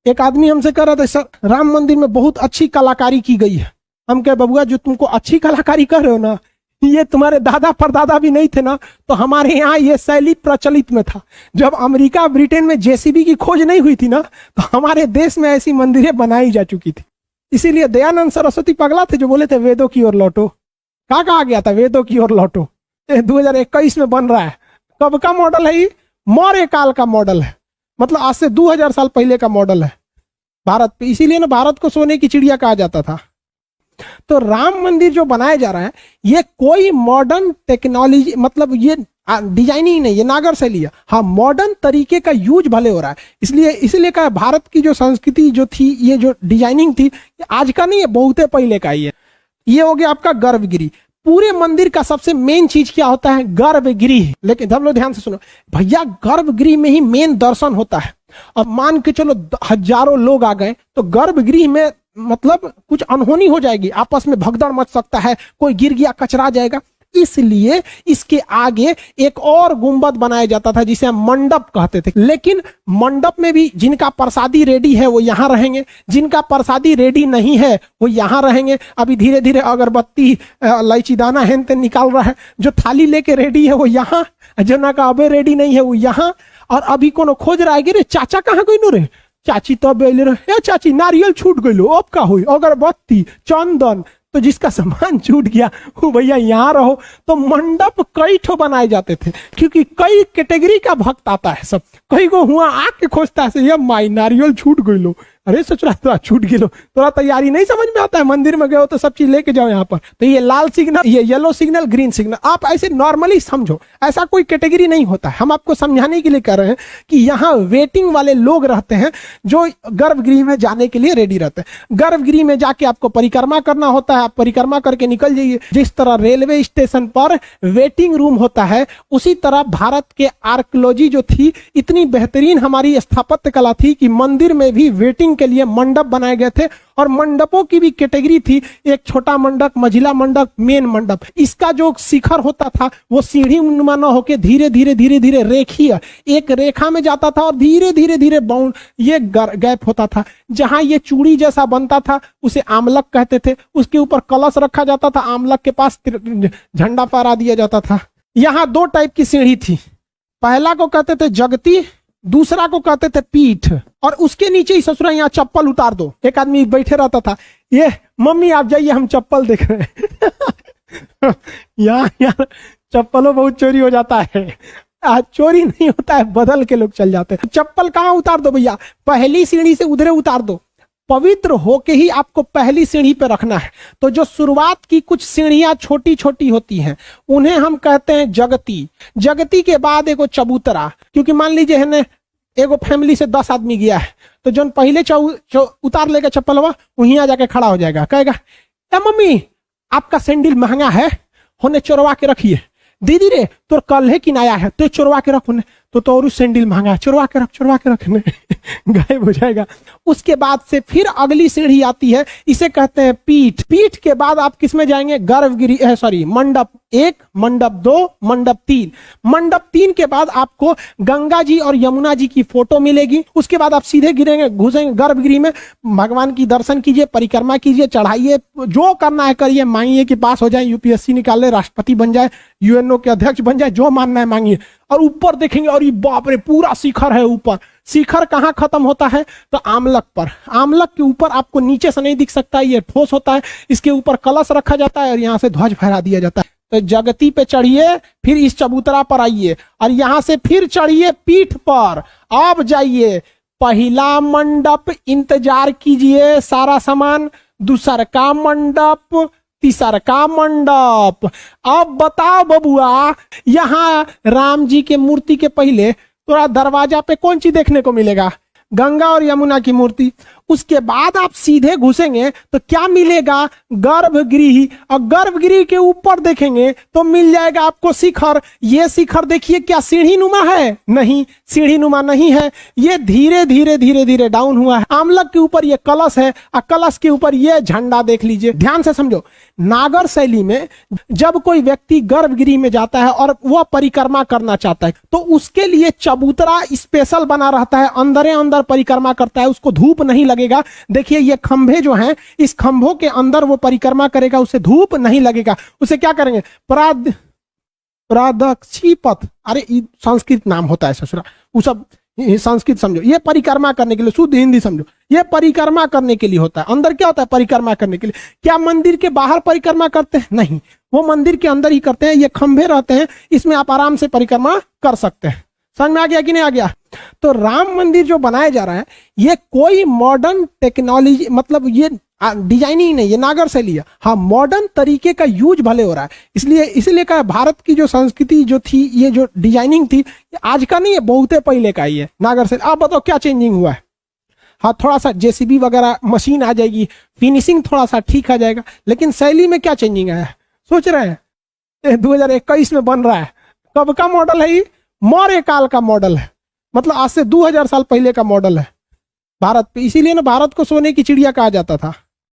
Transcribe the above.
एक आदमी हमसे कह रहा था सर राम मंदिर में बहुत अच्छी कलाकारी की गई है। हम कहे बबुआ जो तुमको अच्छी कलाकारी कर रहे हो ना, ये तुम्हारे दादा परदादा भी नहीं थे ना, तो हमारे यहाँ ये शैली प्रचलित में था। जब अमेरिका ब्रिटेन में जेसीबी की खोज नहीं हुई थी ना, तो हमारे देश में ऐसी मंदिरें बनाई जा चुकी थी। इसीलिए दयानंद सरस्वती पगला थे जो बोले थे वेदों की ओर लौटो। क्या कहा गया था? वेदों की ओर लौटो। 2021 में बन रहा है। कब का मॉडल है ये? मौर्य काल का मॉडल है, मतलब आज से 2000 साल पहले का मॉडल है भारत पे। इसीलिए ना भारत को सोने की चिड़िया कहा जाता था। तो राम मंदिर जो बनाया जा रहा है ये कोई मॉडर्न टेक्नोलॉजी, मतलब ये डिजाइनिंग नहीं, ये नागर शैली है। हाँ, मॉडर्न तरीके का यूज भले हो रहा है। इसलिए कहा भारत की जो संस्कृति जो थी, ये जो डिजाइनिंग थी, आज का नहीं है, बहुत पहले का ही है। ये हो गया आपका गर्भगृह। पूरे मंदिर का सबसे मेन चीज क्या होता है? गर्भगृह। लेकिन सब लोग ध्यान से सुनो भैया, गर्भगृह में ही मेन दर्शन होता है। अब मान के चलो हजारों लोग आ गए तो गर्भगृह में मतलब कुछ अनहोनी हो जाएगी, आपस में भगदड़ मच सकता है, कोई गिर गया कचरा जाएगा। इसलिए इसके आगे एक और गुंबद बनाया जाता था जिसे हम मंडप कहते थे। लेकिन मंडप में भी जिनका प्रसादी रेडी है वो यहाँ रहेंगे, जिनका प्रसादी रेडी नहीं है वो यहाँ रहेंगे। अभी धीरे धीरे अगरबत्ती इलायची दाना हेन तेन निकाल रहा है। जो थाली लेके रेडी है वो यहाँ, जो ना का अबे रेडी नहीं है वो यहाँ। और अभी कोनो खोज रहा है कि रे चाचा कहाँ गई नो रे, चाची तो बेले रे, चाची नारियल छूट गई लो, अब का हुई? अगरबत्ती चंदन। तो जिसका सामान छूट गया वो भैया यहाँ रहो। तो मंडप कई ठो बनाए जाते थे, क्योंकि कई कैटेगरी का भक्त आता है। सब कई को हुआ आके खोजता है ये माई नारियल छूट गई लो, अरे सचुरा तो छूट गिलो, थोड़ा तैयारी नहीं समझ में आता है। मंदिर में गए हो तो सब चीज लेके जाओ यहाँ पर। तो ये लाल सिग्नल, ये येलो सिग्नल, ग्रीन सिग्नल, आप ऐसे नॉर्मली समझो, ऐसा कोई कैटेगरी नहीं होता है। हम आपको समझाने के लिए कह रहे हैं कि यहाँ वेटिंग वाले लोग रहते हैं जो गर्भगृह में जाने के लिए रेडी रहते हैं। गर्भगृह में जाके आपको परिक्रमा करना होता है, आप परिक्रमा करके निकल जाइए। जिस तरह रेलवे स्टेशन पर वेटिंग रूम होता है, उसी तरह भारत के आर्कियोलॉजी जो थी, इतनी बेहतरीन हमारी स्थापत्य कला थी कि मंदिर में भी वेटिंग के लिए मंडप बनाए गए थे। और मंडपों की भी कैटेगरी थी, एक छोटा मंडप, मझिला मंडप, मेन मंडप। इसका जो शिखर होता था वो सीढ़ी नुमा न होकर धीरे धीरे धीरे धीरे रेखीय एक रेखा में जाता था और धीरे धीरे धीरे बाउंड ये गैप होता था। जहां ये चूड़ी जैसा बनता था उसे आमलक कहते थे। उसके ऊपर कलश रखा जाता था, आमलक के पास झंडा फहरा दिया जाता था। यहाँ दो टाइप की सीढ़ी थी, पहला को कहते थे जगती, दूसरा को कहते थे पीठ। और उसके नीचे ही ससुरा यहाँ चप्पल उतार दो। एक आदमी बैठे रहता था, ये मम्मी आप जाइए हम चप्पल देख रहे हैं। यहाँ यार चप्पलों बहुत चोरी हो जाता है। आज चोरी नहीं होता है, बदल के लोग चल जाते हैं। चप्पल कहाँ उतार दो भैया? पहली सीढ़ी से उधरे उतार दो। पवित्र होके ही आपको पहली सीढ़ी पे रखना है। तो जो शुरुआत की कुछ सीढ़ियां छोटी छोटी होती हैं उन्हें हम कहते हैं जगती। जगती के बाद एगो चबूतरा, क्योंकि मान लीजिए है ना एगो फैमिली से 10 आदमी गया है, तो जो पहले उतार लेगा चप्पलवा वहीं आ जाके खड़ा हो जाएगा, कहेगा ए मम्मी आपका सैंडल महंगा है, होने चोरवा के रखिए। दीदी रे तोर कल है किनाया है, तो चोरवा के रख, तो और सैंडल महंगा है, चोरवा के रख गायब हो जाएगा। उसके बाद से फिर अगली सीढ़ी आती है, इसे कहते हैं पीठ। पीठ के बाद आप किस में जाएंगे? गर्भगृह, सॉरी मंडप 1, मंडप 2, मंडप 3। मंडप 3 के बाद आपको गंगा जी और यमुना जी की फोटो मिलेगी। उसके बाद आप सीधे घुसेंगे गर्भगृह में, भगवान की दर्शन कीजिए, परिक्रमा कीजिए, चढ़ाइए, जो करना है करिए, मांगिए कि पास हो जाए, यूपीएससी निकाले, राष्ट्रपति बन जाए, यूएनओ के अध्यक्ष बन जाए, जो मानना है मांगिए। और ऊपर देखेंगे और ये बाप रे पूरा शिखर है ऊपर। शिखर कहाँ खत्म होता है? तो आमलक पर। आमलक के ऊपर आपको नीचे से नहीं दिख सकता, ये ठोस होता है, इसके ऊपर कलश रखा जाता है और यहाँ से ध्वज फहरा दिया जाता है। तो जगती पे चढ़िए, फिर इस चबूतरा पर आइए और यहाँ से फिर चढ़िए पीठ पर। अब जाइए पहला मंडप, इंतजार कीजिए सारा सामान, दूसरा का मंडप, तीसरा का मंडप। अब बताओ बबुआ, यहाँ राम जी के मूर्ति के पहले थोड़ा दरवाजा पे कौन चीज देखने को मिलेगा? गंगा और यमुना की मूर्ति। उसके बाद आप सीधे घुसेंगे तो क्या मिलेगा? गर्भगृह। और गर्भगृह के ऊपर देखेंगे तो मिल जाएगा आपको शिखर। ये शिखर देखिए क्या सीढ़ी नुमा है? नहीं, सीढ़ी नुमा नहीं है, ये धीरे धीरे धीरे धीरे डाउन हुआ है। आमलक के ऊपर ये कलश है और कलश के ऊपर ये झंडा देख लीजिए। ध्यान से समझो, नागर शैली में जब कोई व्यक्ति गर्भगृह में जाता है और वह परिक्रमा करना चाहता है तो उसके लिए चबूतरा स्पेशल बना रहता है, अंदर अंदर परिक्रमा करता है, उसको धूप नहीं लगेगा। देखिए ये खंभे जो हैं, इस खंभों के अंदर वो परिक्रमा करेगा, उसे धूप नहीं लगेगा। उसे क्या करेंगे, प्रादक्षी पथ, अरे संस्कृत नाम होता है ससुरा, वो सब संस्कृत समझो। ये परिक्रमा करने के लिए, शुद्ध हिंदी समझो, ये परिक्रमा करने के लिए होता है। अंदर क्या होता है, परिक्रमा करने के लिए। क्या मंदिर के बाहर परिक्रमा करते हैं? नहीं, वो मंदिर के अंदर ही करते हैं। ये खंभे रहते हैं, इसमें आप आराम से परिक्रमा कर सकते हैं। समझ में आ गया कि नहीं आ गया? तो राम मंदिर जो बनाया जा रहा है ये कोई मॉडर्न टेक्नोलॉजी, मतलब ये डिजाइनिंग नहीं, ये नागर शैली है। हाँ, मॉडर्न तरीके का यूज भले हो रहा है, इसलिए कहा भारत की जो संस्कृति जो थी, ये जो डिजाइनिंग थी, ये आज का नहीं है, बहुत पहले का ही है नागर शैली। आप बताओ क्या चेंजिंग हुआ है? हाँ, थोड़ा सा जेसीबी वगैरह मशीन आ जाएगी, फिनिशिंग थोड़ा सा ठीक आ जाएगा, लेकिन शैली में क्या चेंजिंग आया है सोच रहे हैं? 2021 में बन रहा है। कब का मॉडल है ये? मौर्य काल का मॉडल है, मतलब आज से 2000 साल पहले का मॉडल है भारत पे। इसीलिए ना भारत को सोने की चिड़िया कहा जाता था।